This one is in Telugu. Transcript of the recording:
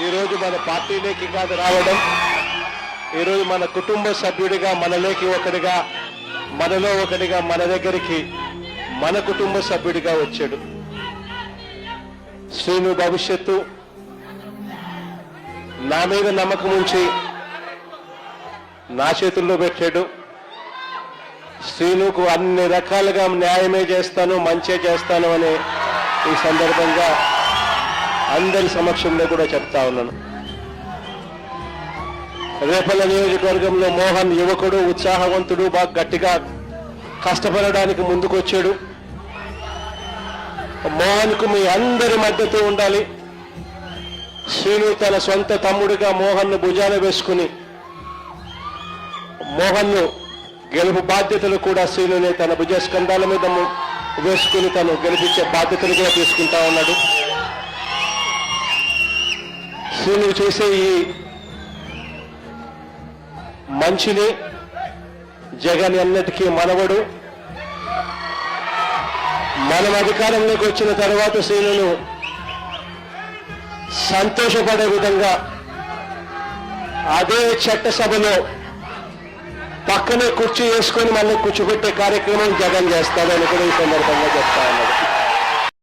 ఈరోజు మన పార్టీలోకి కాదు రావడం, ఈరోజు మన కుటుంబ సభ్యుడిగా, మనలోకి ఒకటిగా, మనలో ఒకటిగా, మన దగ్గరికి మన కుటుంబ సభ్యుడిగా వచ్చాడు. శ్రీను భవిష్యత్తు నా మీద నమ్మకం ఉంచి నా చేతుల్లో పెట్టాడు. శ్రీనుకు అన్ని రకాలుగా న్యాయమే చేస్తాను, మంచే చేస్తాను అని ఈ సందర్భంగా అందరి సమక్షంలో కూడా చెప్తా ఉన్నాను. రేపల్ల నియోజకవర్గంలో మోహన్ యువకుడు, ఉత్సాహవంతుడు, బాగా గట్టిగా కష్టపడడానికి ముందుకొచ్చాడు. మోహన్కు మీ అందరి మద్దతు ఉండాలి. శ్రీను తన సొంత తమ్ముడిగా మోహన్ను భుజాన వేసుకుని మోహన్ను గెలుపు బాధ్యతలు కూడా శ్రీనునే తన భుజ స్కంధాల మీద వేసుకుని తను గెలిపించే బాధ్యతలు కూడా తీసుకుంటా ఉన్నాడు. శ్రీను చేసే ఈ మంచిని జగన్ అన్నిటికీ మనవడు. మనం అధికారంలోకి వచ్చిన తర్వాత శ్రీనును సంతోషపడే విధంగా అదే చట్టసభలో పక్కనే కుర్చీ వేసుకొని మళ్ళీ కూర్చోబెట్టే కార్యక్రమం జగన్ చేస్తాడని కూడా ఈ సందర్భంగా చెప్తా ఉన్నాడు.